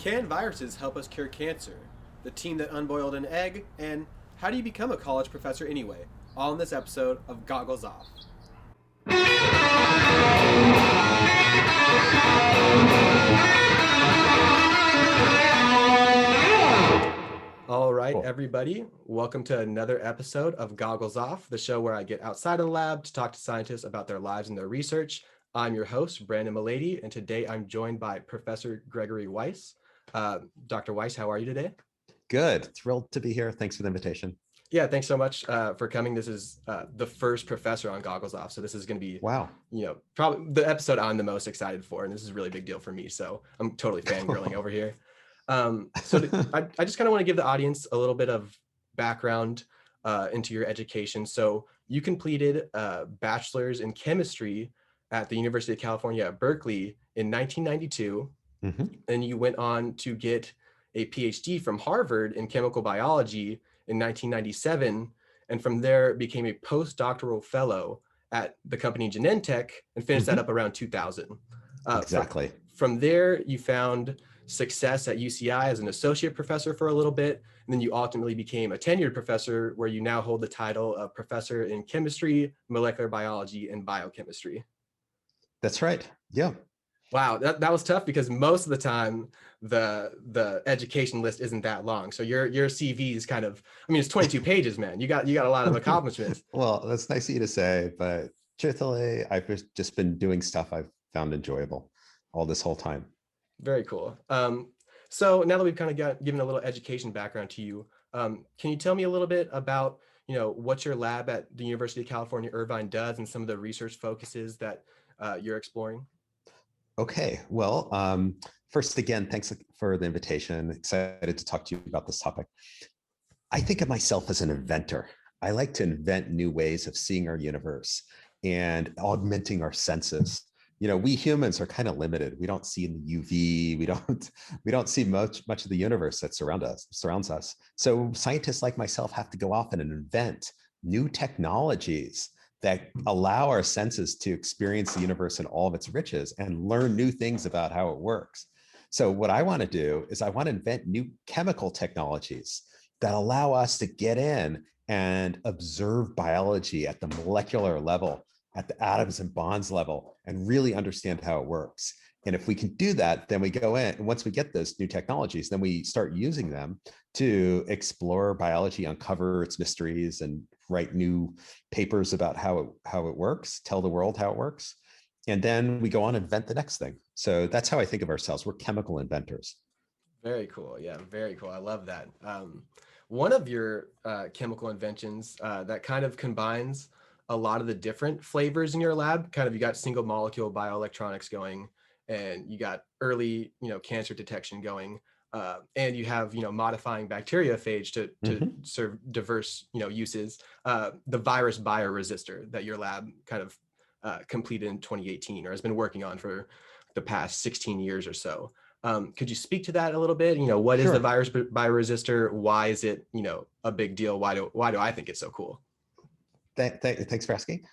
Can viruses help us cure cancer? The team that unboiled an egg, and how do you become a college professor anyway? All in this episode of Goggles Off. All right, Cool. everybody, welcome to another episode of Goggles Off, the show where I get outside of the lab to talk to scientists about their lives and their research. I'm your host, Brandon Milady, and today I'm joined by Professor Gregory Weiss. Dr. Weiss, how are you today? Good. Thrilled to be here. Thanks for the invitation. Yeah, thanks so much for coming. This is the first professor on Goggles Off, so this is going to be, Wow. Probably the episode I'm the most excited for, and this is a really big deal for me, so I'm totally fangirling over here. I just kind of want to give the audience a little bit of background into your education. So you completed a bachelor's in chemistry at the University of California at Berkeley in 1992, and you went on to get a PhD from Harvard in chemical biology in 1997, and from there became a postdoctoral fellow at the company Genentech and finished that up around 2000. Exactly. From there, you found success at UCI as an associate professor for a little bit, and then you ultimately became a tenured professor where you now hold the title of professor in chemistry, molecular biology, and biochemistry. That's right. Yeah. Wow, that was tough because most of the time the education list isn't that long. So your CV is kind of, it's 22 pages, man. You got a lot of accomplishments. Well, that's nice of you to say, but truthfully, I've just been doing stuff I've found enjoyable all this whole time. Very cool. So now that we've kind of given a little education background to you, can you tell me a little bit about, what your lab at the University of California, Irvine does and some of the research focuses that you're exploring? Okay. Well, first, again, thanks for the invitation. Excited to talk to you about this topic. I think of myself as an inventor. I like to invent new ways of seeing our universe and augmenting our senses. We humans are kind of limited. We don't see in the UV. We don't see much of the universe that surrounds us. So scientists like myself have to go off and invent new technologies that allow our senses to experience the universe in all of its riches and learn new things about how it works. So what I want to do is I want to invent new chemical technologies that allow us to get in and observe biology at the molecular level, at the atoms and bonds level, and really understand how it works. And if we can do that, then we go in, and once we get those new technologies, then we start using them to explore biology, uncover its mysteries, and write new papers about how it works, tell the world how it works. And then we go on and invent the next thing. So that's how I think of ourselves. We're chemical inventors. Very cool. Yeah, very cool. I love that. One of your chemical inventions that kind of combines a lot of the different flavors in your lab, you got single molecule bioelectronics going, and you got early, cancer detection going, and you have, modifying bacteriophage to serve diverse, uses. The virus bioresistor that your lab kind of completed in 2018 or has been working on for the past 16 years or so. Could you speak to that a little bit? What is Sure. the virus bioresistor? Why is it, a big deal? Why do I think it's so cool? Thanks for asking.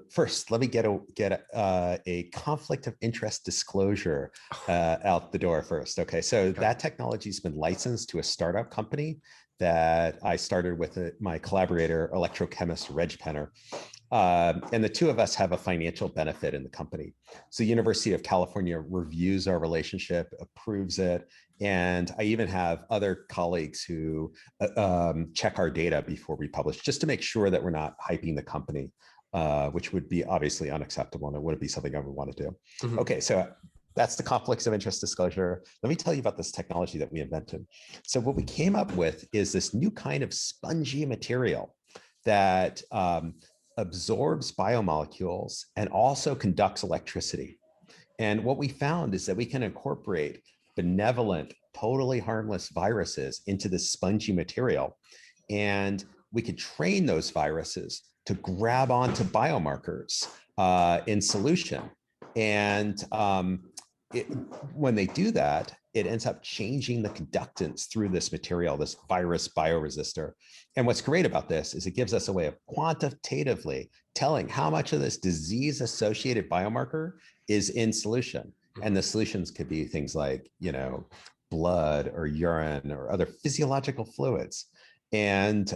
First, let me get a conflict of interest disclosure out the door first. Okay, so that technology has been licensed to a startup company that I started with my collaborator, electrochemist Reg Penner. And the two of us have a financial benefit in the company. So University of California reviews our relationship, approves it. And I even have other colleagues who check our data before we publish, just to make sure that we're not hyping the company, which would be obviously unacceptable, and it wouldn't be something I would want to do. Okay, so that's the conflicts of interest disclosure. Let me tell you about this technology that we invented. So what we came up with is this new kind of spongy material that absorbs biomolecules and also conducts electricity. And what we found is that we can incorporate benevolent, totally harmless viruses into this spongy material. And we could train those viruses to grab onto biomarkers in solution. And when they do that, it ends up changing the conductance through this material, this virus bioresistor. And what's great about this is it gives us a way of quantitatively telling how much of this disease-associated biomarker is in solution. And the solutions could be things like, blood or urine or other physiological fluids. And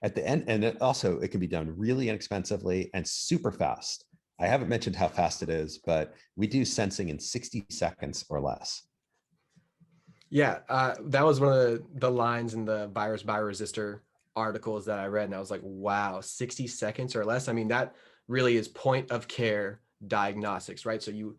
at the end, and it can be done really inexpensively and super fast. I haven't mentioned how fast it is, but we do sensing in 60 seconds or less. Yeah, that was one of the lines in the virus bioresistor articles that I read, and I was like, wow, 60 seconds or less. I mean, that really is point of care diagnostics, right? So you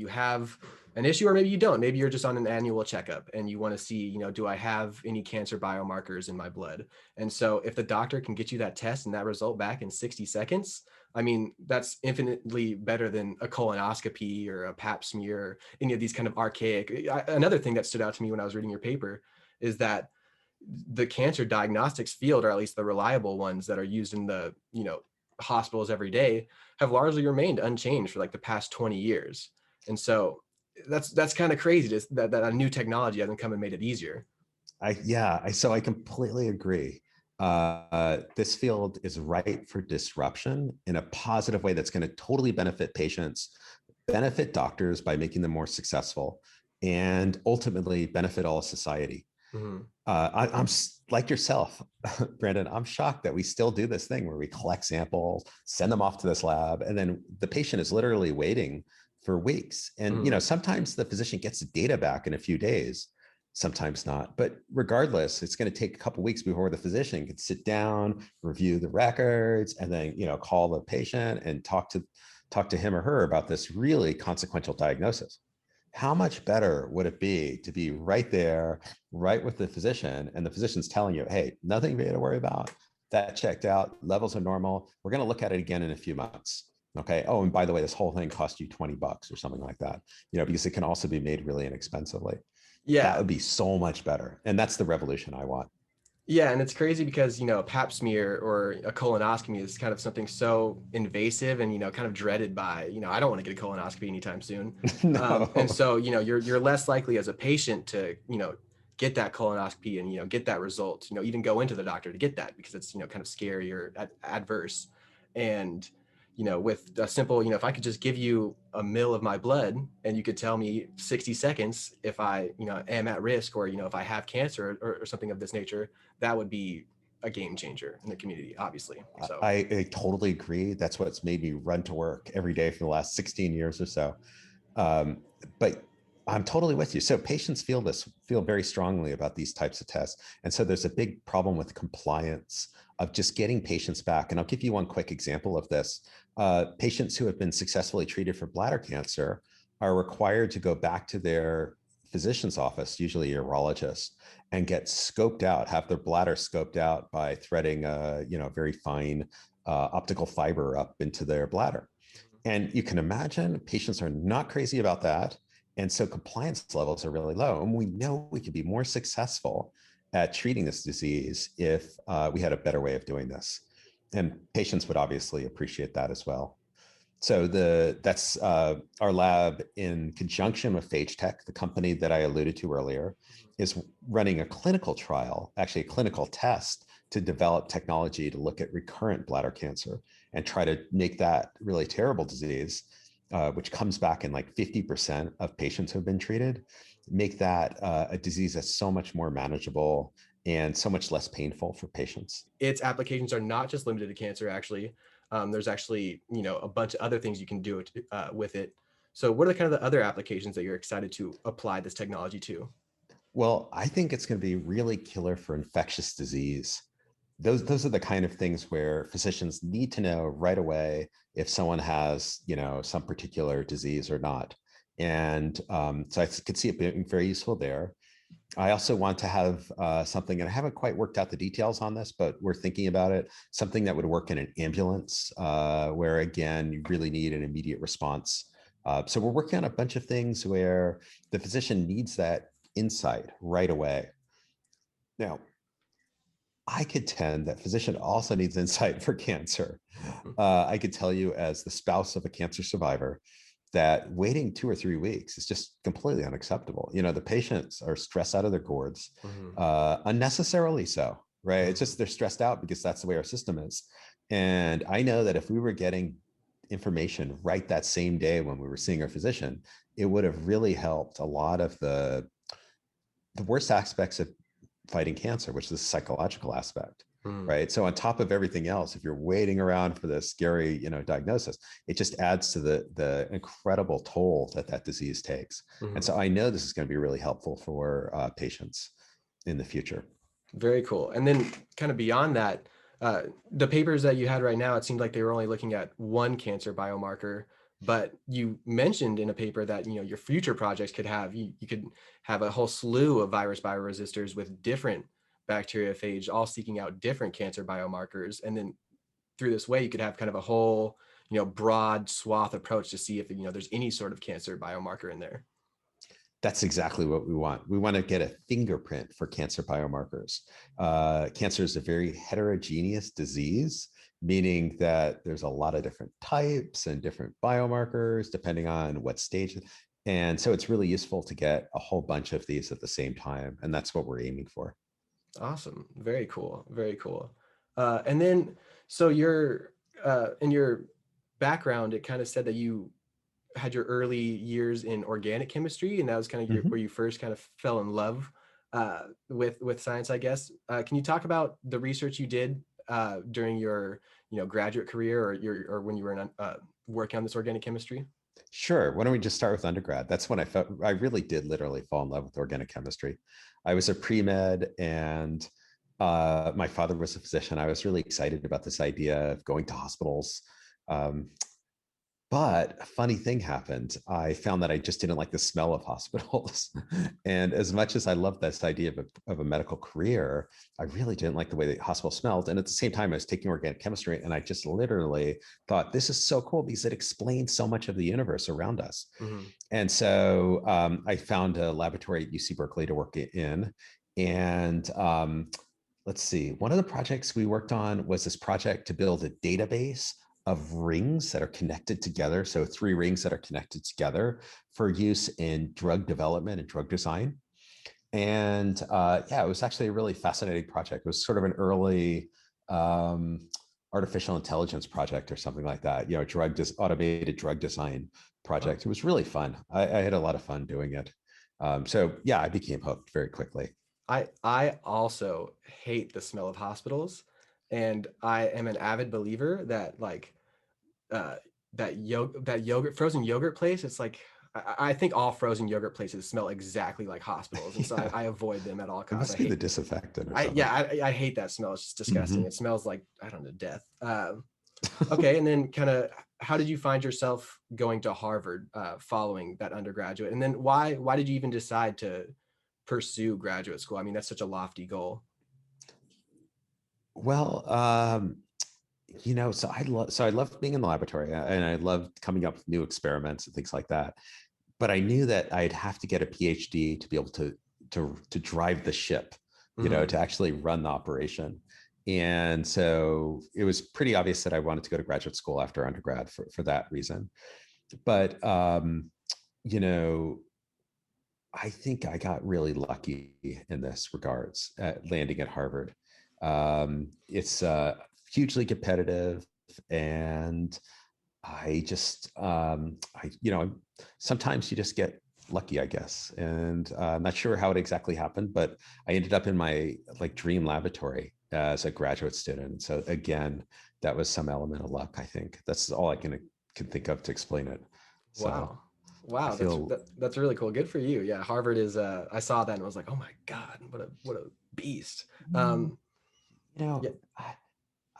have an issue, or maybe you don't. Maybe you're just on an annual checkup and you want to see, do I have any cancer biomarkers in my blood? And so if the doctor can get you that test and that result back in 60 seconds, I mean, that's infinitely better than a colonoscopy or a pap smear or any of these kind of archaic. Another thing that stood out to me when I was reading your paper is that the cancer diagnostics field, or at least the reliable ones that are used in the, hospitals every day, have largely remained unchanged for like the past 20 years. And so that's kind of crazy that a new technology hasn't come and made it easier. So I completely agree. This field is ripe for disruption in a positive way that's going to totally benefit patients, benefit doctors by making them more successful, and ultimately benefit all of society. Mm-hmm. I'm like yourself, Brandon. I'm shocked that we still do this thing where we collect samples, send them off to this lab, and then the patient is literally waiting for weeks. And Mm-hmm. sometimes the physician gets the data back in a few days, sometimes not. But regardless, it's going to take a couple of weeks before the physician can sit down, review the records, and then call the patient and talk to him or her about this really consequential diagnosis. How much better would it be to be right there, right with the physician, and the physician's telling you, hey, nothing for you to worry about. That checked out, levels are normal. We're going to look at it again in a few months. Okay. Oh, and by the way, this whole thing cost you $20 or something like that, because it can also be made really inexpensively. That Yeah. would be so much better. And that's the revolution I want. Yeah, and it's crazy because, a pap smear or a colonoscopy is kind of something so invasive and, kind of dreaded by, I don't want to get a colonoscopy anytime soon. No. And so, you're less likely as a patient to, get that colonoscopy and, get that result, even go into the doctor to get that because it's, kind of scary or adverse. And, with a simple, if I could just give you a mil of my blood and you could tell me 60 seconds if I, am at risk or, if I have cancer or something of this nature, that would be a game changer in the community, obviously. So I totally agree. That's what's made me run to work every day for the last 16 years or so. But I'm totally with you. So patients feel very strongly about these types of tests. And so there's a big problem with compliance of just getting patients back. And I'll give you one quick example of this. Patients who have been successfully treated for bladder cancer are required to go back to their physician's office, usually a urologist, and get scoped out, have their bladder scoped out by threading a very fine optical fiber up into their bladder. And you can imagine patients are not crazy about that. And so compliance levels are really low. And we know we could be more successful at treating this disease if we had a better way of doing this. And patients would obviously appreciate that as well. So that's our lab in conjunction with Phage Tech, the company that I alluded to earlier, is running a clinical trial, actually a clinical test to develop technology to look at recurrent bladder cancer and try to make that really terrible disease, which comes back in like 50% of patients who have been treated, make that a disease that's so much more manageable and so much less painful for patients. Its applications are not just limited to cancer, actually. There's actually, a bunch of other things you can do with it. So what are the kind of the other applications that you're excited to apply this technology to? Well, I think it's going to be really killer for infectious disease. Those are the kind of things where physicians need to know right away if someone has, some particular disease or not. And so I could see it being very useful there. I also want to have something, and I haven't quite worked out the details on this, but we're thinking about it, something that would work in an ambulance where, again, you really need an immediate response. So we're working on a bunch of things where the physician needs that insight right away. Now, I could tend that physician also needs insight for cancer. I could tell you as the spouse of a cancer survivor that waiting 2 or 3 weeks is just completely unacceptable. The patients are stressed out of their gourds, unnecessarily so, right? It's just they're stressed out because that's the way our system is. And I know that if we were getting information right that same day when we were seeing our physician, it would have really helped a lot of the the worst aspects of fighting cancer, which is the psychological aspect, right? So on top of everything else, if you're waiting around for the scary, diagnosis, it just adds to the incredible toll that disease takes. And so I know this is going to be really helpful for patients in the future. Very cool. And then kind of beyond that, the papers that you had right now, it seemed like they were only looking at one cancer biomarker, but you mentioned in a paper that, your future projects could have, you could have a whole slew of virus bioresistors with different bacteriophage, all seeking out different cancer biomarkers. And then through this way, you could have kind of a whole, broad swath approach to see if, there's any sort of cancer biomarker in there. That's exactly what we want. We want to get a fingerprint for cancer biomarkers. Cancer is a very heterogeneous disease, meaning that there's a lot of different types and different biomarkers depending on what stage. And so it's really useful to get a whole bunch of these at the same time. And that's what we're aiming for. Awesome. Very cool. Very cool. And then, so in your background, it kind of said that you had your early years in organic chemistry, and that was kind of where you first kind of fell in love with science, I guess. Can you talk about the research you did during your graduate career, or when you were working on this organic chemistry? Sure. Why don't we just start with undergrad? That's when I really did literally fall in love with organic chemistry. I was a pre-med, and my father was a physician. I was really excited about this idea of going to hospitals. But a funny thing happened. I found that I just didn't like the smell of hospitals. And as much as I loved this idea of a medical career, I really didn't like the way the hospital smelled. And at the same time, I was taking organic chemistry, and I just literally thought, this is so cool because it explains so much of the universe around us. And so I found a laboratory at UC Berkeley to work in. And let's see, one of the projects we worked on was this project to build a database of rings that are connected together. So 3 rings that are connected together for use in drug development and drug design. And it was actually a really fascinating project. It was sort of an early artificial intelligence project or something like that, automated drug design project. It was really fun. I had a lot of fun doing it. I became hooked very quickly. I also hate the smell of hospitals. And I am an avid believer that that yogurt, frozen yogurt place, it's like, I think all frozen yogurt places smell exactly like hospitals. And so I avoid them at all costs. It must be the disinfectant or something. I hate that smell. It's just disgusting. It smells like, I don't know, death. Okay. And then kind of, how did you find yourself going to Harvard following that undergraduate? And then why did you even decide to pursue graduate school? I mean, that's such a lofty goal. Well, so I loved being in the laboratory, and I loved coming up with new experiments and things like that. But I knew that I'd have to get a PhD to be able to drive the ship, to actually run the operation. And so it was pretty obvious that I wanted to go to graduate school after undergrad for that reason. But I think I got really lucky in this regards at landing at Harvard. It's hugely competitive, and I just, sometimes you just get lucky, I guess. And I'm not sure how it exactly happened, but I ended up in my dream laboratory as a graduate student. So again, that was some element of luck. I think that's all I can think of to explain it. So Wow. That's really cool. Good for you. Yeah. Harvard is, I saw that and I was like, oh my God, what a beast. Yeah.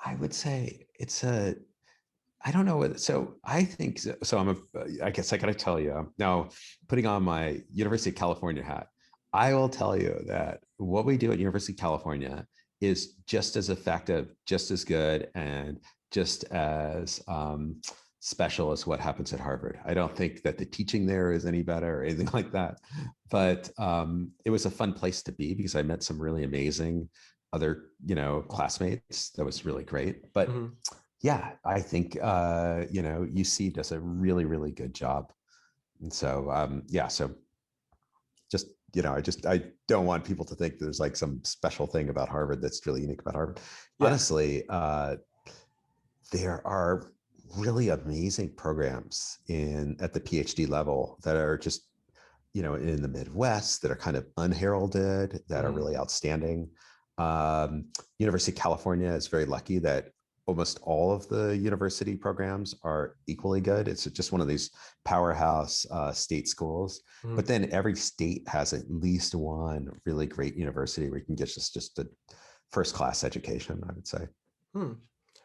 I would say it's I don't know. So I think so. I guess I got to tell you now, putting on my University of California hat, I will tell you that what we do at University of California is just as effective, just as good, and just as special as what happens at Harvard. I don't think that the teaching there is any better or anything like that, but it was a fun place to be because I met some really amazing other, classmates. That was really great. But yeah, I think, UC does a really, really good job. And so, so just, I don't want people to think there's some special thing about Harvard that's really unique about Harvard. Yeah. Honestly, there are really amazing programs at the PhD level that are just in the Midwest that are kind of unheralded, that are really outstanding. University of California is very lucky that almost all of the university programs are equally good. It's just one of these powerhouse state schools. But then every state has at least one really great university where you can get just a first-class education, I would say.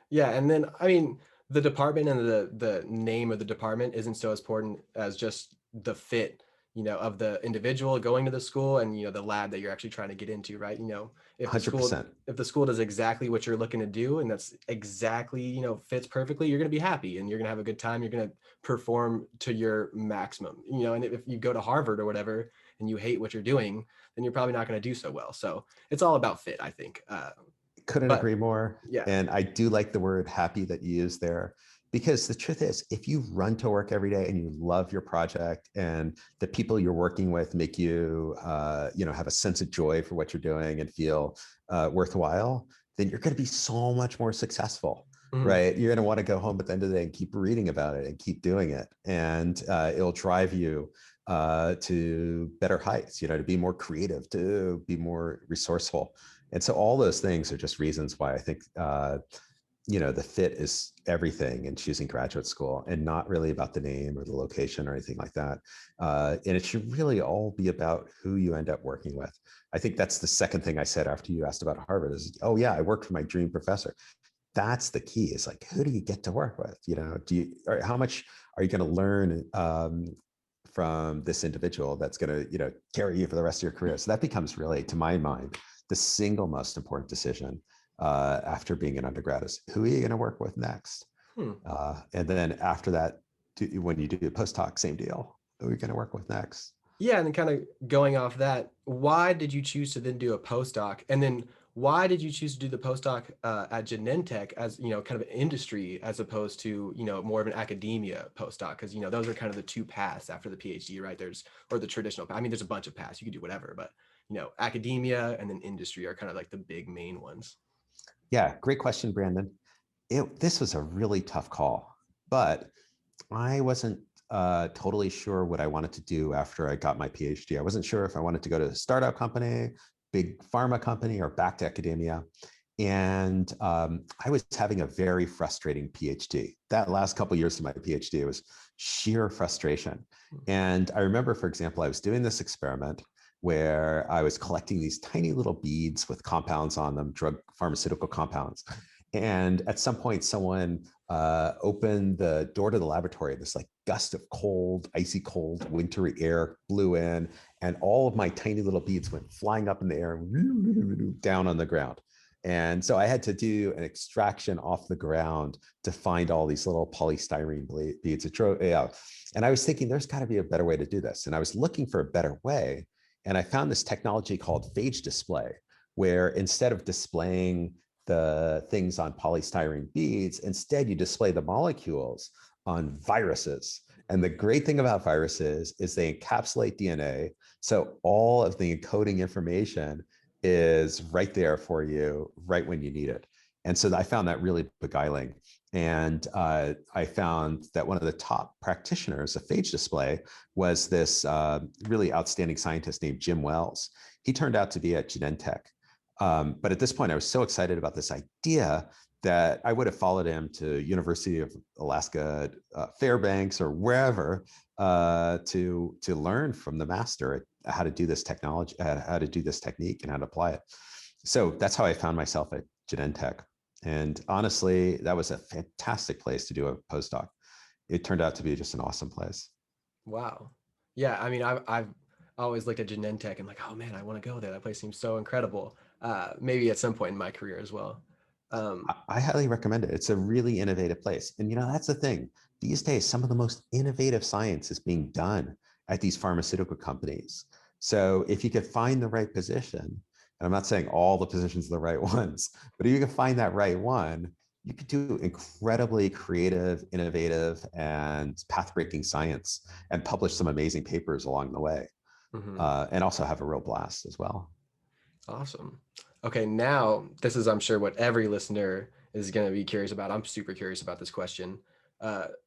Yeah, and then I mean, the department and the name of the department isn't so important as just the fit, of the individual going to the school and the lab that you're actually trying to get into, right? If the school 100%. if the school does exactly what you're looking to do and that's exactly fits perfectly, you're going to be happy and you're going to have a good time. You're going to perform to your maximum, and if you go to Harvard or whatever and you hate what you're doing, then you're probably not going to do so well. So it's all about fit, I think. Couldn't But agree more. yeah. And I do like the word happy that you use there, because the truth is, if you run to work every day and you love your project and the people you're working with make you, have a sense of joy for what you're doing and feel worthwhile, then you're going to be so much more successful, right? You're going to want to go home at the end of the day and keep reading about it and keep doing it. And it'll drive you to better heights, to be more creative, to be more resourceful. And so all those things are just reasons why I think, the fit is everything in choosing graduate school, and not really about the name or the location or anything like that. And it should really all be about who you end up working with. I think that's the second thing I said after you asked about Harvard is, oh yeah, I worked for my dream professor. That's the key, is like, who do you get to work with? Or how much are you going to learn from this individual that's going to, carry you for the rest of your career? So that becomes really, to my mind, the single most important decision after being an undergrad is, who are you going to work with next? And then after that, when you do a postdoc, same deal. Who are you going to work with next? Yeah, and then kind of going off that, why did you choose to then do a postdoc? And then why did you choose to do the postdoc at Genentech as, kind of an industry as opposed to, more of an academia postdoc? Because, those are kind of the two paths after the PhD, right? Or the traditional, I mean, there's a bunch of paths, you could do whatever, but, academia and then industry are kind of like the big main ones. Yeah, great question, Brandon. This was a really tough call, but I wasn't totally sure what I wanted to do after I got my PhD. I wasn't sure if I wanted to go to a startup company, big pharma company, or back to academia. And I was having a very frustrating PhD. That last couple of years of my PhD, it was sheer frustration. And I remember, for example, I was doing this experiment where I was collecting these tiny little beads with compounds on them, pharmaceutical compounds. And at some point, someone opened the door to the laboratory. This like gust of cold, icy cold, wintry air blew in, and all of my tiny little beads went flying up in the air and down on the ground. And so I had to do an extraction off the ground to find all these little polystyrene beads. And I was thinking, there's got to be a better way to do this. And I was looking for a better way. And I found this technology called phage display, where instead of displaying the things on polystyrene beads, instead you display the molecules on viruses. And the great thing about viruses is they encapsulate DNA. So all of the encoding information is right there for you right when you need it. And so I found that really beguiling. And I found that one of the top practitioners of phage display was this really outstanding scientist named Jim Wells. He turned out to be at Genentech. But at this point, I was so excited about this idea that I would have followed him to University of Alaska, Fairbanks, or wherever to learn from the master how to do this technology, how to do this technique, and how to apply it. So that's how I found myself at Genentech. And honestly, that was a fantastic place to do a postdoc. It turned out to be just an awesome place. Wow. Yeah, I mean, I've always looked at Genentech and like, oh man, I want to go there. That place seems so incredible. Maybe at some point in my career as well. I highly recommend it. It's a really innovative place. And that's the thing. These days, some of the most innovative science is being done at these pharmaceutical companies. So if you could find the right position, and I'm not saying all the positions are the right ones, but if you can find that right one, you could do incredibly creative, innovative, and path-breaking science and publish some amazing papers along the way, and also have a real blast as well. Awesome. Okay, now this is, I'm sure, what every listener is going to be curious about. I'm super curious about this question.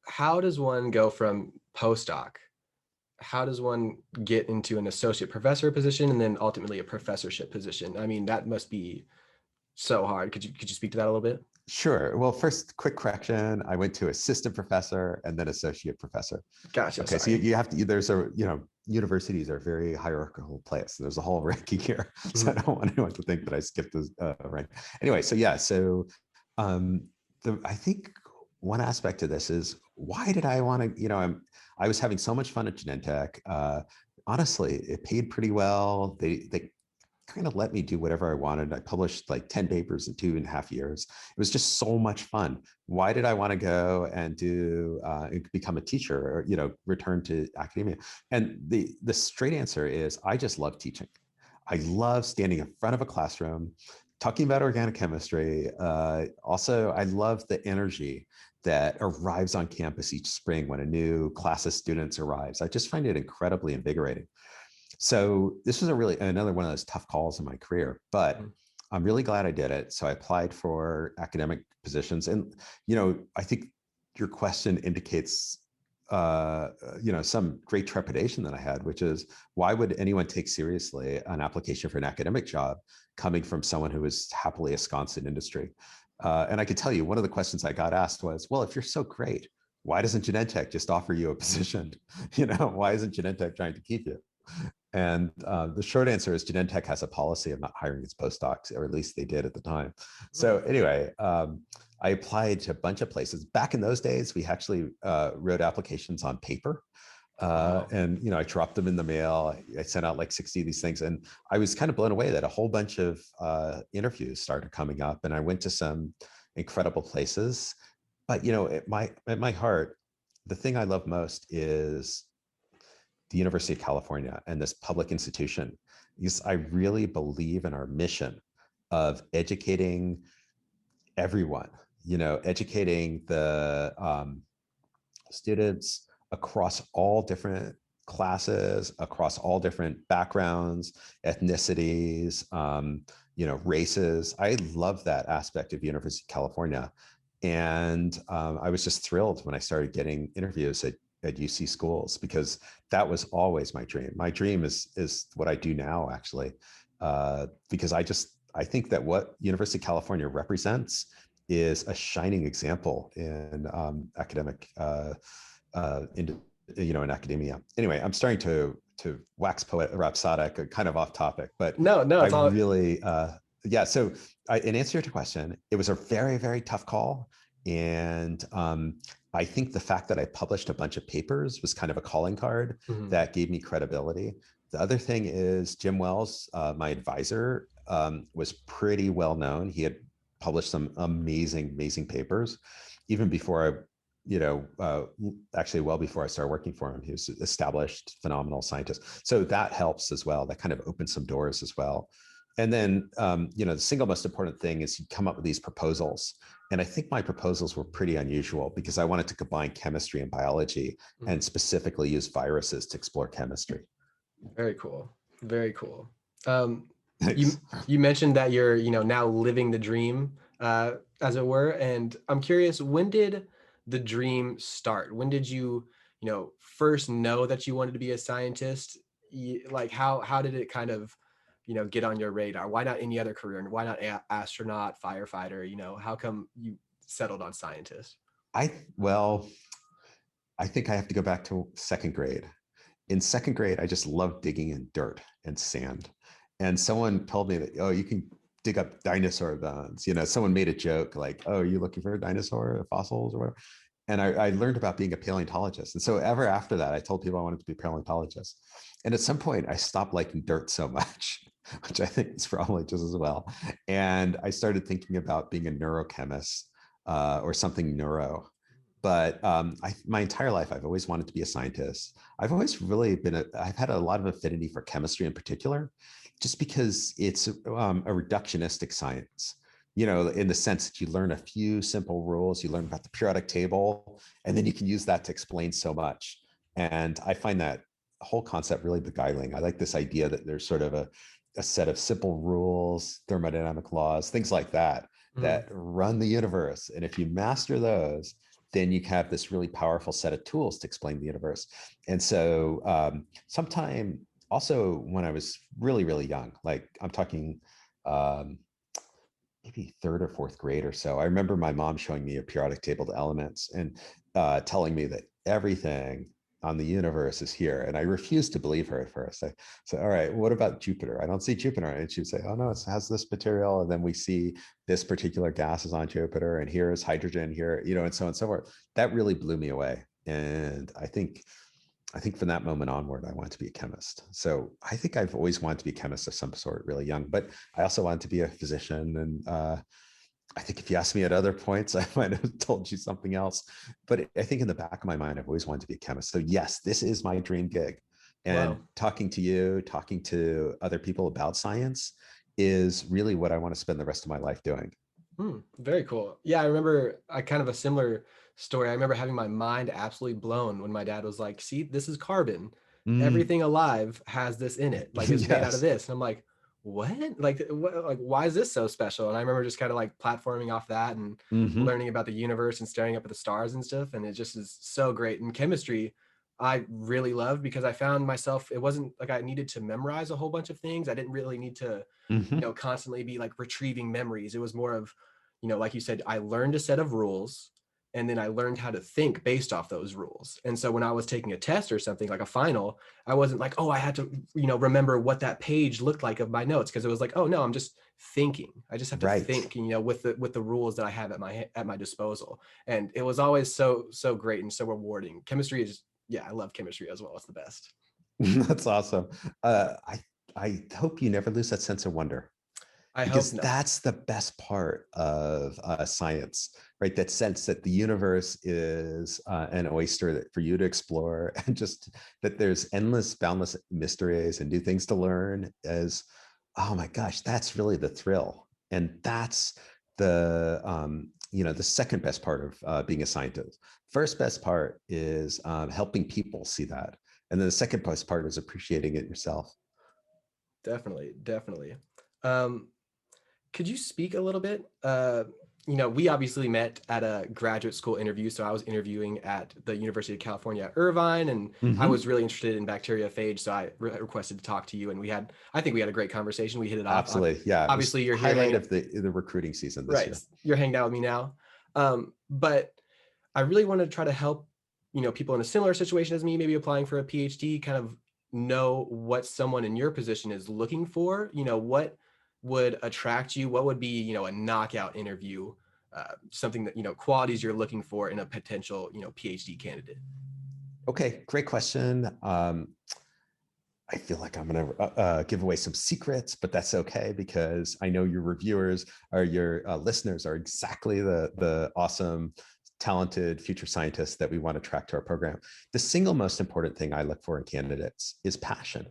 How does one go from postdoc how does one get into an associate professor position and then ultimately a professorship position? I mean, that must be so hard. Could you speak to that a little bit? Sure. Well, first, quick correction. I went to assistant professor and then associate professor. Gotcha. Okay, so Sorry. you have to, there's a, universities are a very hierarchical place. There's a whole ranking here. So I Mhm. don't want anyone to think that I skipped this rank. Anyway, so yeah, so um, I think one aspect of this is why did I want to, I was having so much fun at Genentech. Honestly, it paid pretty well. They kind of let me do whatever I wanted. I published like 10 papers in 2.5 years. It was just so much fun. Why did I want to go and become a teacher or, return to academia? And the straight answer is I just love teaching. I love standing in front of a classroom, talking about organic chemistry. Also, I love the energy that arrives on campus each spring when a new class of students arrives. I just find it incredibly invigorating. So this was another one of those tough calls in my career, but Mhm. I'm really glad I did it. So I applied for academic positions, and I think your question indicates some great trepidation that I had, which is why would anyone take seriously an application for an academic job coming from someone who is happily ensconced in industry? And I could tell you, one of the questions I got asked was, well, if you're so great, why doesn't Genentech just offer you a position? Why isn't Genentech trying to keep you? And the short answer is Genentech has a policy of not hiring its postdocs, or at least they did at the time. So anyway, I applied to a bunch of places. Back in those days, we actually wrote applications on paper. Wow. And I dropped them in the mail. I sent out like 60 of these things, and I was kind of blown away that a whole bunch of interviews started coming up, and I went to some incredible places. But at my heart, the thing I love most is the University of California and this public institution, because I really believe in our mission of educating everyone, educating the students across all different classes, across all different backgrounds, ethnicities, races. I love that aspect of University of California. And I was just thrilled when I started getting interviews at UC schools, because that was always my dream. My dream is what I do now, actually, because I think that what University of California represents is a shining example in academic, in academia. Anyway, I'm starting to wax poet rhapsodic, kind of off topic, but No, no, I it's all. really, yeah. So in answer to your question, it was a very, very tough call. And I think the fact that I published a bunch of papers was kind of a calling card Mhm. that gave me credibility. The other thing is Jim Wells, my advisor, was pretty well known. He had published some amazing, amazing papers, even before I, actually well before I started working for him. He was an established, phenomenal scientist. So that helps as well. That kind of opens some doors as well. And then, the single most important thing is you come up with these proposals. And I think my proposals were pretty unusual because I wanted to combine chemistry and biology and Mhm. specifically use viruses to explore chemistry. Very cool. Very cool. Um, you Thanks. you mentioned that you're, now living the dream, as it were. And I'm curious, when did the dream start? When did you, first know that you wanted to be a scientist? Like how did it kind of, get on your radar? Why not any other career? And why not astronaut, firefighter? How come you settled on scientist? Well, I think I have to go back to second grade. In second grade, I just loved digging in dirt and sand. And someone told me that, oh, you can dig up dinosaur bones. Someone made a joke like, oh, are you looking for a dinosaur fossils or whatever? And I learned about being a paleontologist. And so ever after that, I told people I wanted to be a paleontologist. And at some point, I stopped liking dirt so much, which I think is probably just as well. And I started thinking about being a neurochemist or something neuro. But my entire life, I've always wanted to be a scientist. I've always really I've had a lot of affinity for chemistry in particular, just because it's a reductionistic science, in the sense that you learn a few simple rules, you learn about the periodic table, and then you can use that to explain so much. And I find that whole concept really beguiling. I like this idea that there's sort of a set of simple rules, thermodynamic laws, things like that, Mhm. that run the universe. And if you master those, then you have this really powerful set of tools to explain the universe. And so sometime also when I was really, really young, like I'm talking maybe third or fourth grade or so, I remember my mom showing me a periodic table of elements and telling me that everything on the universe is here. And I refused to believe her at first. I said, all right, what about Jupiter? I don't see Jupiter. And she would say, oh no, it has this material. And then we see this particular gas is on Jupiter, and here is hydrogen here, you know, and so on and so forth. That really blew me away. And I think from that moment onward, I wanted to be a chemist. So I think I've always wanted to be a chemist of some sort really young, but I also wanted to be a physician. And I think if you asked me at other points, I might have told you something else. But I think in the back of my mind, I've always wanted to be a chemist. So yes, this is my dream gig. And Wow. talking to you, talking to other people about science is really what I want to spend the rest of my life doing. Very cool. Yeah, I remember kind of a similar story. I remember having my mind absolutely blown when my dad was like, see, this is carbon. Mm, Everything alive has this in it, like is made out of yes. this. And I'm like, what? Like, why is this so special? And I remember just kind of like platforming off that and Hmm. learning about the universe and staring up at the stars and stuff. And it just is so great. And chemistry, I really love because I found myself, it wasn't like I needed to memorize a whole bunch of things. I didn't really need to, Hmm. constantly be like retrieving memories. It was more of, like you said, I learned a set of rules and then I learned how to think based off those rules. And so when I was taking a test or something like a final, I wasn't like, oh, I had to, remember what that page looked like of my notes, because it was like, oh no, I'm just thinking. I just have to Right. think, with the rules that I have at my disposal. And it was always so great and so rewarding. Chemistry is, yeah, I love chemistry as well. It's the best. That's awesome. I hope you never lose that sense of wonder, I hope because not. that's the best part of science, right? That sense that the universe is an oyster that, for you to explore, and just that there's endless, boundless mysteries and new things to learn. As oh my gosh, that's really the thrill, and that's the second best part of being a scientist. First best part is helping people see that, and then the second best part is appreciating it yourself. Definitely, definitely. Um, Could you speak a little bit? We obviously met at a graduate school interview. So I was interviewing at the University of California at Irvine, and I Hmm. was really interested in bacteriophage. So I requested to talk to you, and I think we had a great conversation. We hit it off. Absolutely. Yeah. It was Obviously, you're here highlight hanging, of the recruiting season this right? year. You're hanging out with me now. But I really want to try to help, people in a similar situation as me, maybe applying for a PhD, kind of know what someone in your position is looking for. What would attract you? What would be, a knockout interview? Something that, qualities you're looking for in a potential, PhD candidate. Okay, great question. I feel like I'm going to give away some secrets, but that's okay, because I know your reviewers or your listeners are exactly the awesome, talented future scientists that we want to attract to our program. The single most important thing I look for in candidates is passion.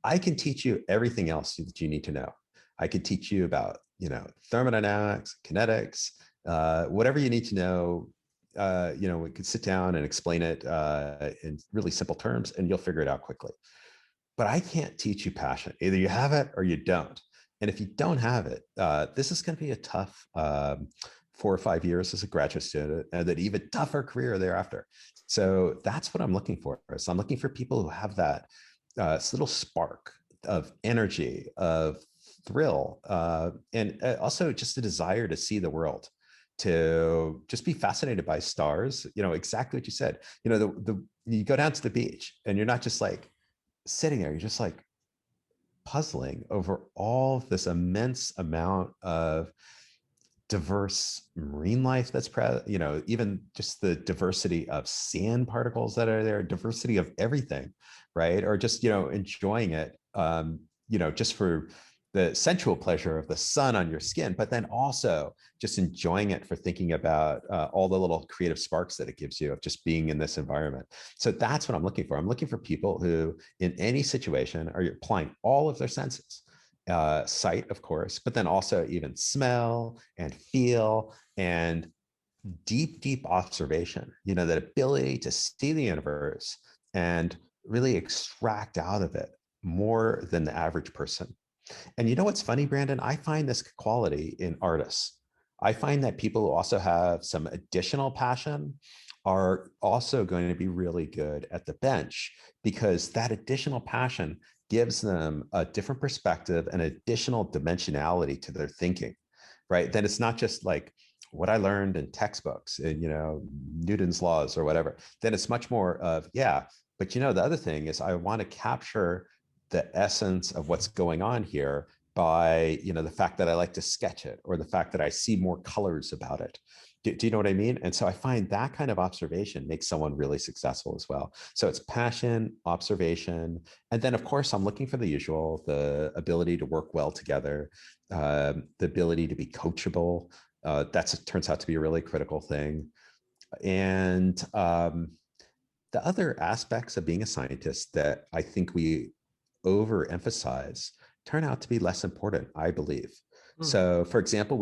I can teach you everything else that you need to know. I could teach you about, thermodynamics, kinetics, whatever you need to know. We could sit down and explain it in really simple terms, and you'll figure it out quickly. But I can't teach you passion. Either you have it or you don't. And if you don't have it, this is going to be a tough 4 or 5 years as a graduate student, and an even tougher career thereafter. So that's what I'm looking for. So I'm looking for people who have that little spark of energy, of thrill, and also just a desire to see the world, to just be fascinated by stars. Exactly what you said. You go down to the beach and you're not just like sitting there, you're just like puzzling over all of this immense amount of diverse marine life that's even just the diversity of sand particles that are there, diversity of everything, right? Or just enjoying it, just for the sensual pleasure of the sun on your skin, but then also just enjoying it for thinking about all the little creative sparks that it gives you of just being in this environment. So that's what I'm looking for. I'm looking for people who in any situation are applying all of their senses, sight, of course, but then also even smell and feel and deep, deep observation, that ability to see the universe and really extract out of it more than the average person. And you know what's funny, Brandon? I find this quality in artists. I find that people who also have some additional passion are also going to be really good at the bench, because that additional passion gives them a different perspective and additional dimensionality to their thinking, right? Then it's not just like what I learned in textbooks and, Newton's laws or whatever. Then it's much more of, yeah, but the other thing is I want to capture the essence of what's going on here by, the fact that I like to sketch it, or the fact that I see more colors about it. Do you know what I mean? And so I find that kind of observation makes someone really successful as well. So it's passion, observation, and then of course I'm looking for the usual: the ability to work well together, the ability to be coachable. That turns out to be a really critical thing. And the other aspects of being a scientist that I think we overemphasize turn out to be less important, I believe. Hmm. So, for example,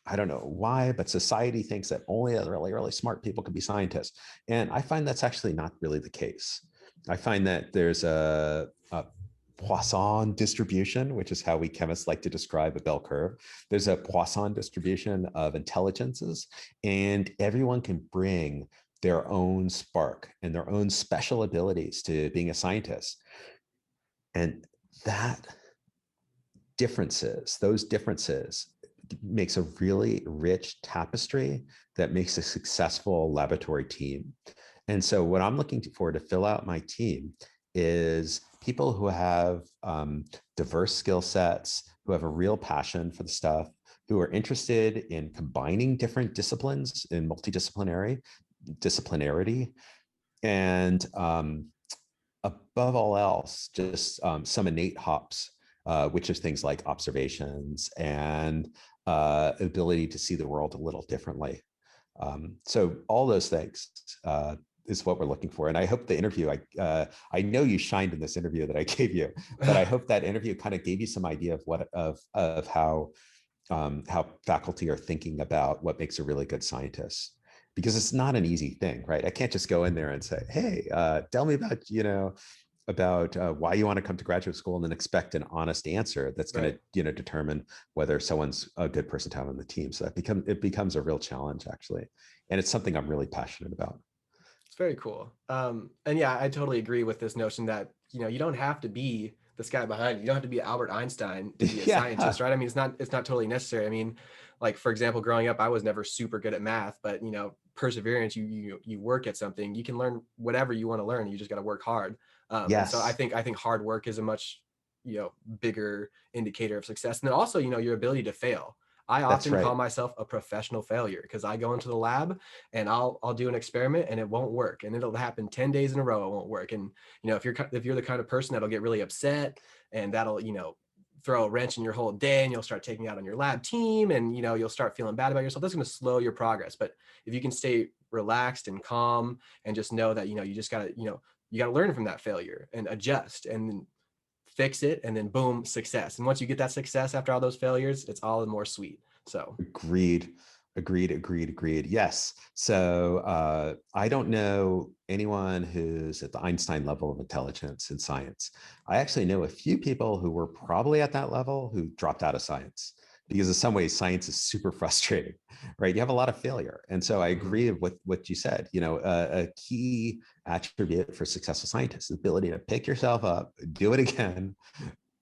I don't know why, but society thinks that only really, really smart people can be scientists. And I find that's actually not really the case. I find that there's a Poisson distribution, which is how we chemists like to describe a bell curve. There's a Poisson distribution of intelligences, and everyone can bring their own spark and their own special abilities to being a scientist. And that those differences makes a really rich tapestry that makes a successful laboratory team. And so what I'm looking for to fill out my team is people who have diverse skill sets, who have a real passion for the stuff, who are interested in combining different disciplines in disciplinarity, and above all else, just some innate hops, which is things like observations and ability to see the world a little differently. So all those things is what we're looking for. And I hope the interview, I know you shined in this interview that I gave you, but I hope that interview kind of gave you some idea of how faculty are thinking about what makes a really good scientist. Because it's not an easy thing, right? I can't just go in there and say, "Hey, tell me about why you want to come to graduate school," and then expect an honest answer that's going Right. to determine whether someone's a good person to have on the team. So it becomes a real challenge, actually, and it's something I'm really passionate about. It's very cool. And yeah, I totally agree with this notion that, you don't have to be this guy behind you. You don't have to be Albert Einstein to be a Yeah, scientist, right? I mean, it's not totally necessary. I mean, like for example, growing up, I was never super good at math, but perseverance, you work at something, you can learn whatever you want to learn. You just got to work hard. And so I yes, think I think hard work is a much, bigger indicator of success. And then also, your ability to fail. I that's often call right. myself a professional failure because I go into the lab and I'll do an experiment and it won't work, and it'll happen 10 days in a row it won't work. And if you're the kind of person that'll get really upset, and that'll throw a wrench in your whole day, and you'll start taking out on your lab team, and you'll start feeling bad about yourself, that's going to slow your progress. But if you can stay relaxed and calm and just know that you just got to you got to learn from that failure and adjust and then fix it, and then boom, success. And once you get that success after all those failures, it's all the more sweet. So Agreed. Agreed. Yes. So I don't know anyone who's at the Einstein level of intelligence in science. I actually know a few people who were probably at that level who dropped out of science, because in some ways science is super frustrating, right? You have a lot of failure. And so I mhm. agree with what you said. A key attribute for successful scientists is the ability to pick yourself up, do it again,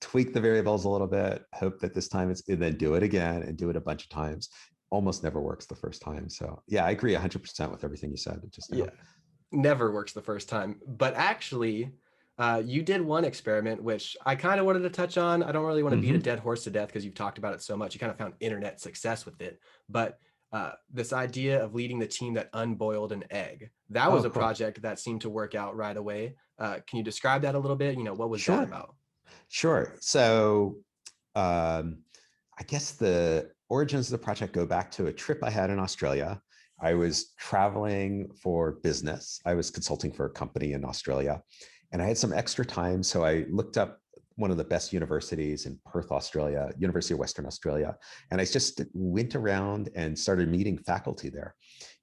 tweak the variables a little bit, hope that this time it's, and then do it again and do it a bunch of times. Almost never works the first time. So yeah, I agree 100% with everything you said just Yeah, now. never works the first time. But actually, you did one experiment which I kind of wanted to touch on. I don't really want to beat a Mm-hmm. dead horse to death because you've talked about it so much. You kind of found internet success with it. But this idea of leading the team that unboiled an egg, that was Oh, a cool. project that seemed to work out right away. Can you describe that a little bit? What was that Sure. about? Sure. So um, I guess the origins of the project go back to a trip I had in Australia. I was traveling for business. I was consulting for a company in Australia, and I had some extra time. So I looked up one of the best universities in Perth, Australia, University of Western Australia. And I just went around and started meeting faculty there.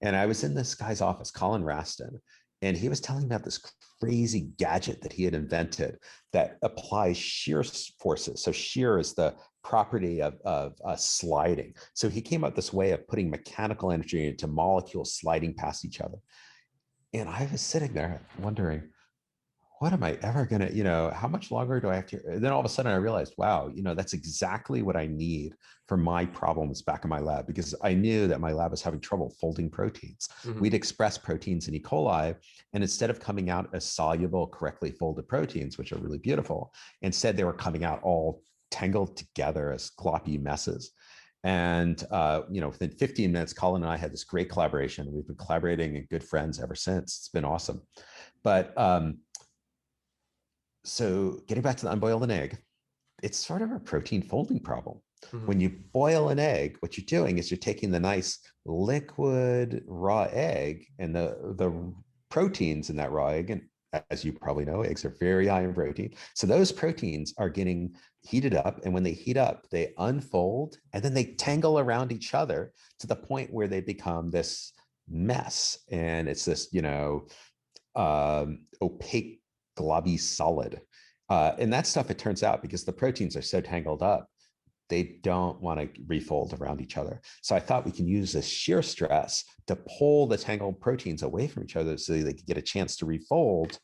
And I was in this guy's office, Colin Raston, and he was telling me about this crazy gadget that he had invented that applies shear forces. So shear is the property of sliding. So he came up with this way of putting mechanical energy into molecules sliding past each other. And I was sitting there wondering, what am I ever going to, how much longer do I have to? And then all of a sudden I realized, wow, that's exactly what I need for my problems back in my lab, because I knew that my lab was having trouble folding proteins. We'd express proteins in E. coli, and instead of coming out as soluble, correctly folded proteins, which are really beautiful, instead they were coming out all tangled together as gloppy messes. And, within 15 minutes, Colin and I had this great collaboration. We've been collaborating and good friends ever since. It's been awesome. But, so getting back to the unboiled an egg, it's sort of a protein folding problem. When you boil an egg, what you're doing is you're taking the nice liquid raw egg and the proteins in that raw egg. And as you probably know, eggs are very high in protein. So those proteins are getting heated up. And when they heat up, they unfold and then they tangle around each other to the point where they become this mess. And it's this, opaque globby solid. And that stuff, it turns out, because the proteins are so tangled up, they don't want to refold around each other. So I thought we can use this shear stress to pull the tangled proteins away from each other so they could get a chance to refold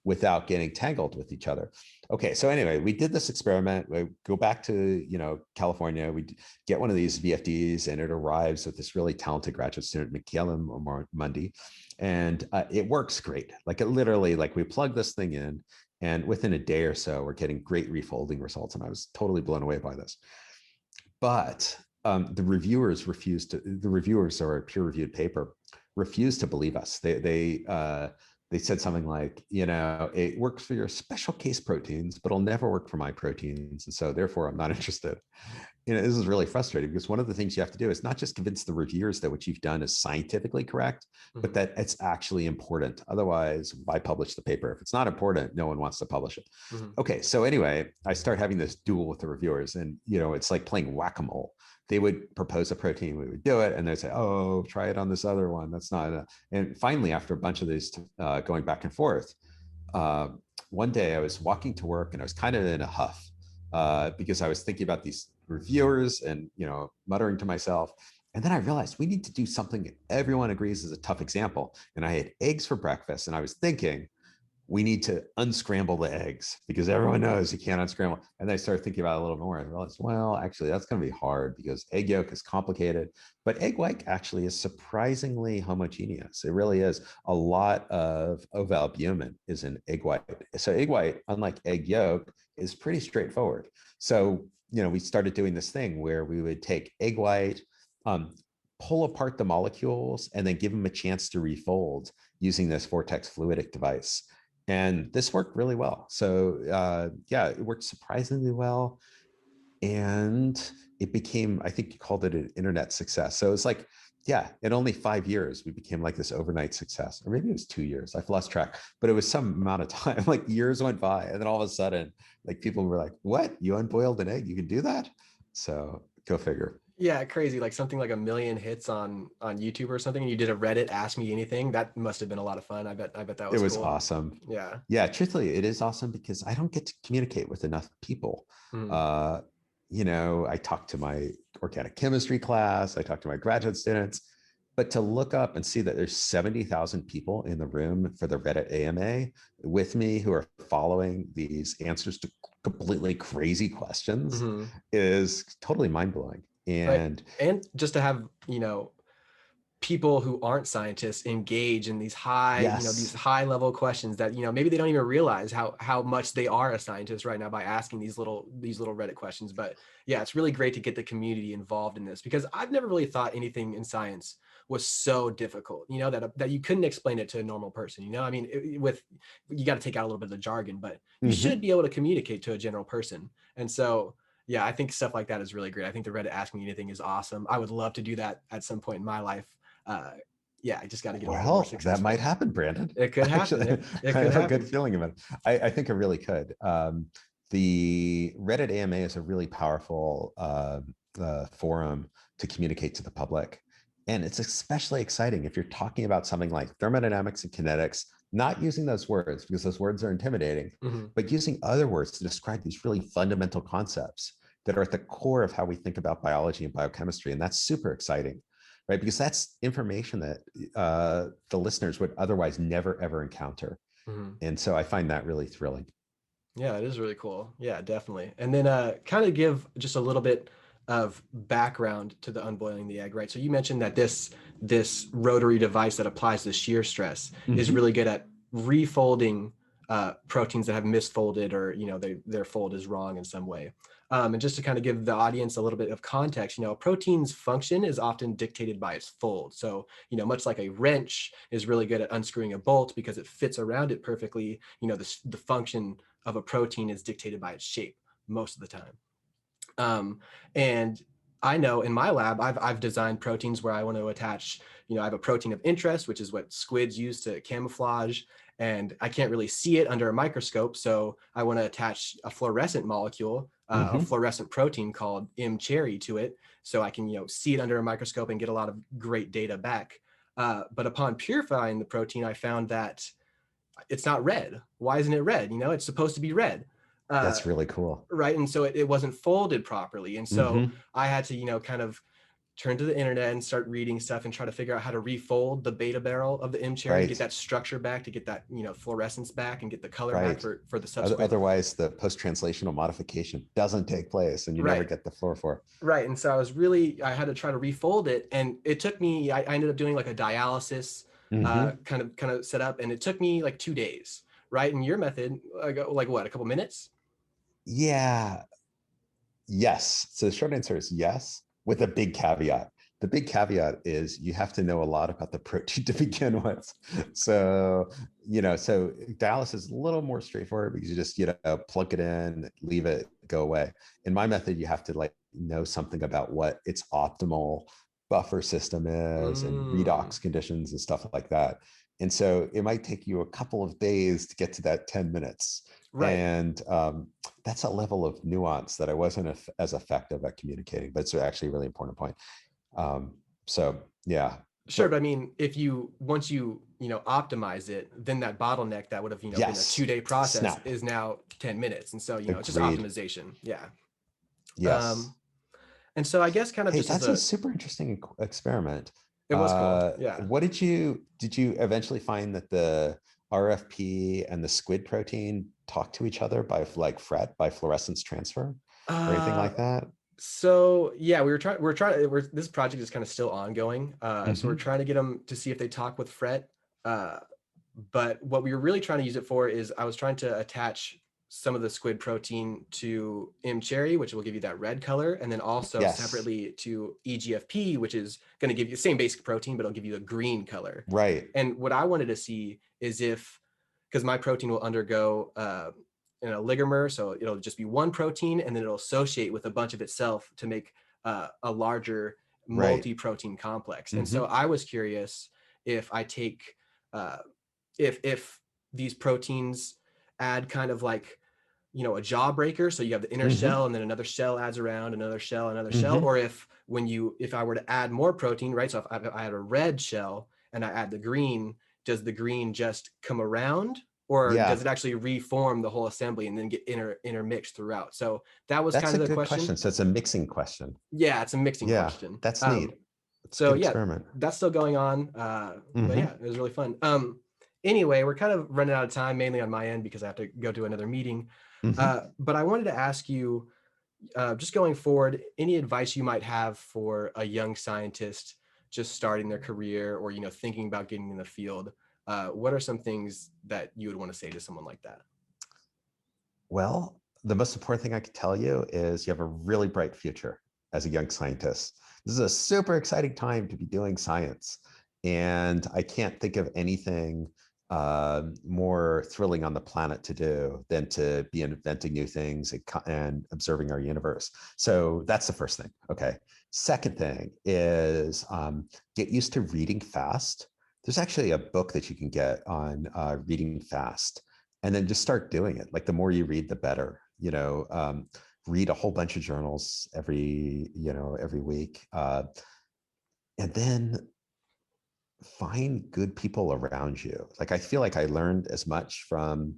without getting tangled with each other. Okay, so anyway, we did this experiment. We go back to California. We get one of these VFDs, and it arrives with this really talented graduate student, Michaela Mundy, and it works great. Like, it literally, like, we plug this thing in, and within a day or so, we're getting great refolding results. And I was totally blown away by this. But the reviewers or a peer-reviewed paper refused to believe us. They said something like, it works for your special case proteins, but it'll never work for my proteins. And so therefore, I'm not interested. This is really frustrating, because one of the things you have to do is not just convince the reviewers that what you've done is scientifically correct, but that it's actually important. Otherwise, why publish the paper? If it's not important, no one wants to publish it. Okay, so anyway, I start having this duel with the reviewers, and it's like playing whack-a-mole. They would propose a protein, we would do it, and they'd say, oh, try it on this other one. That's not enough. And finally, after a bunch of these going back and forth, one day I was walking to work and I was kind of in a huff because I was thinking about these reviewers and, muttering to myself. And then I realized we need to do something everyone agrees is a tough example. And I had eggs for breakfast, and I was thinking, we need to unscramble the eggs, because everyone knows you can't unscramble. And then I started thinking about it a little more and realized, well, actually, that's going to be hard, because egg yolk is complicated, but egg white actually is surprisingly homogeneous. It really is. A lot of ovalbumin is in egg white. So egg white, unlike egg yolk, is pretty straightforward. So, we started doing this thing where we would take egg white, pull apart the molecules, and then give them a chance to refold using this vortex fluidic device. And this worked really well. So it worked surprisingly well. And it became, I think you called it an internet success. So it's like, in only 5 years, we became like this overnight success. Or maybe it was 2 years, I've lost track, but it was some amount of time, like years went by. And then all of a sudden, like, people were like, what, you unboiled an egg? You can do that? So go figure. Yeah, crazy. Like something like 1 million hits on YouTube or something, and you did a Reddit Ask Me Anything. That must have been a lot of fun. I bet that was It was cool. awesome. Yeah. Yeah, truthfully, it is awesome, because I don't get to communicate with enough people. I talk to my organic chemistry class, I talk to my graduate students, but to look up and see that there's 70,000 people in the room for the Reddit AMA with me who are following these answers to completely crazy questions is totally mind-blowing. And just to have, people who aren't scientists engage in these high, these high level questions that, maybe they don't even realize how much they are a scientist right now by asking these little Reddit questions. But yeah, it's really great to get the community involved in this, because I've never really thought anything in science was so difficult, that you couldn't explain it to a normal person. You got to take out a little bit of the jargon, but you should be able to communicate to a general person. And so, yeah, I think stuff like that is really great. I think the Reddit Ask Me Anything is awesome. I would love to do that at some point in my life. I just got to get a little more successful. That might happen, Brandon. It could happen. Actually, it I could have happen. a good feeling about it. I think it really could. The Reddit AMA is a really powerful forum to communicate to the public. And it's especially exciting if you're talking about something like thermodynamics and kinetics, not using those words because those words are intimidating, but using other words to describe these really fundamental concepts. that are at the core of how we think about biology and biochemistry. And that's super exciting, right? Because that's information that the listeners would otherwise never, ever encounter. Mm-hmm. And so I find that really thrilling. Yeah, it is really cool. Yeah, definitely. And then kind of give just a little bit of background to the unboiling the egg, right? So you mentioned that this rotary device that applies the shear stress is really good at refolding proteins that have misfolded, or their fold is wrong in some way. And just to kind of give the audience a little bit of context, a protein's function is often dictated by its fold. So much like a wrench is really good at unscrewing a bolt because it fits around it perfectly, the function of a protein is dictated by its shape most of the time. And I know in my lab, I've designed proteins where I want to attach, I have a protein of interest, which is what squids use to camouflage, and I can't really see it under a microscope. So I want to attach a fluorescent molecule, a fluorescent protein called M-cherry to it. So I can, see it under a microscope and get a lot of great data back. But upon purifying the protein, I found that it's not red. Why isn't it red? It's supposed to be red. That's really cool. Right. And so it wasn't folded properly. And so I had to, kind of turn to the internet and start reading stuff and try to figure out how to refold the beta barrel of the M-cherry to get that structure back, to get that, fluorescence back and get the color back for the subsequent. Otherwise, the post-translational modification doesn't take place and you never get the fluorophore. Right. And so I had to try to refold it. And it took me, I ended up doing like a dialysis kind of set up. And it took me like 2 days. Right. And your method, like what, a couple minutes? Yeah. Yes. So the short answer is yes, with a big caveat. The big caveat is you have to know a lot about the protein to begin with. So, so dialysis is a little more straightforward because you just, plug it in, leave it, go away. In my method, you have to know something about what its optimal buffer system is and redox conditions and stuff like that. And so it might take you a couple of days to get to that 10 minutes. Right. And that's a level of nuance that I wasn't as effective at communicating, but it's actually a really important point. So yeah. Sure. But I mean, once you optimize it, then that bottleneck that would have, been a 2-day process is now 10 minutes. And so, it's just optimization. Yeah. Yes. And so I guess kind of that's a super interesting experiment. It was cool. Yeah. What did you eventually find that the RFP and the squid protein talk to each other by by fluorescence transfer or anything like that? So yeah, this project is kind of still ongoing. So we're trying to get them to see if they talk with Fret. But what we were really trying to use it for is I was trying to attach some of the squid protein to M-cherry, which will give you that red color, and then also separately to EGFP, which is going to give you the same basic protein, but it'll give you a green color. Right. And what I wanted to see is because my protein will undergo in a oligomer, so it'll just be one protein, and then it'll associate with a bunch of itself to make a larger multi-protein complex. And so I was curious if I take if these proteins add kind of like a jawbreaker, so you have the inner shell and then another shell adds around, another shell, or if I were to add more protein, right? So if I had a red shell and I add the green, does the green just come around, or does it actually reform the whole assembly and then get intermixed throughout? So that was kind of the question. So it's a mixing question. Yeah, it's a mixing question. That's neat. So that's still going on. But yeah, it was really fun. Anyway, we're kind of running out of time, mainly on my end because I have to go to another meeting. But I wanted to ask you, just going forward, any advice you might have for a young scientist just starting their career or, thinking about getting in the field. What are some things that you would want to say to someone like that? Well, the most important thing I could tell you is you have a really bright future as a young scientist. This is a super exciting time to be doing science. And I can't think of anything more thrilling on the planet to do than to be inventing new things and observing our universe. So that's the first thing. Okay. Second thing is get used to reading fast. There's actually a book that you can get on reading fast, and then just start doing it. Like the more you read, the better. Read a whole bunch of journals every week, and then find good people around you. Like I feel like I learned as much from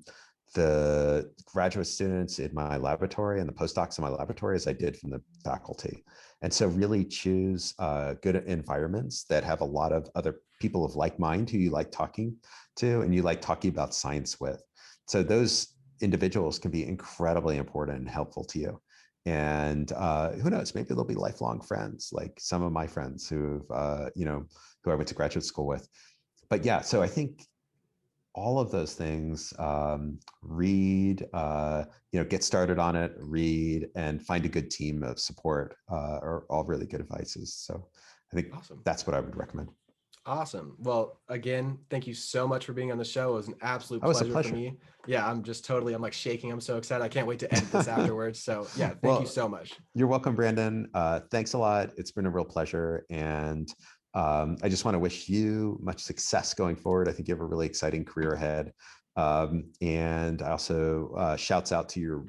the graduate students in my laboratory and the postdocs in my laboratory as I did from the faculty. And so really choose good environments that have a lot of other people of like mind who you like talking to and you like talking about science with. So those individuals can be incredibly important and helpful to you. And who knows, maybe they'll be lifelong friends, like some of my friends who I went to graduate school with. But yeah, so I think all of those things, read, get started on it, read, and find a good team of support are all really good advices. So I think Awesome. That's what I would recommend. Awesome. Well, again, thank you so much for being on the show. It was an absolute pleasure for me. Yeah, I'm like shaking. I'm so excited. I can't wait to edit this afterwards. So yeah, thank you so much. You're welcome, Brandon. Thanks a lot. It's been a real pleasure. And I just want to wish you much success going forward. I think you have a really exciting career ahead. And I also shouts out to your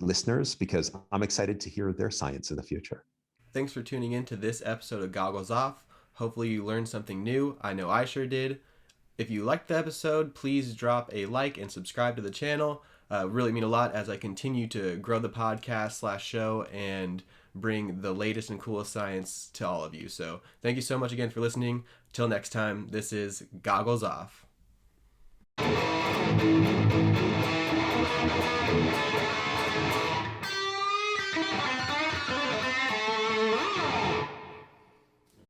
listeners because I'm excited to hear their science in the future. Thanks for tuning in to this episode of Goggles Off. Hopefully you learned something new. I know I sure did. If you liked the episode, please drop a like and subscribe to the channel. Really mean a lot as I continue to grow the podcast / show and bring the latest and coolest science to all of you. So thank you so much again for listening. Till next time, this is Goggles Off.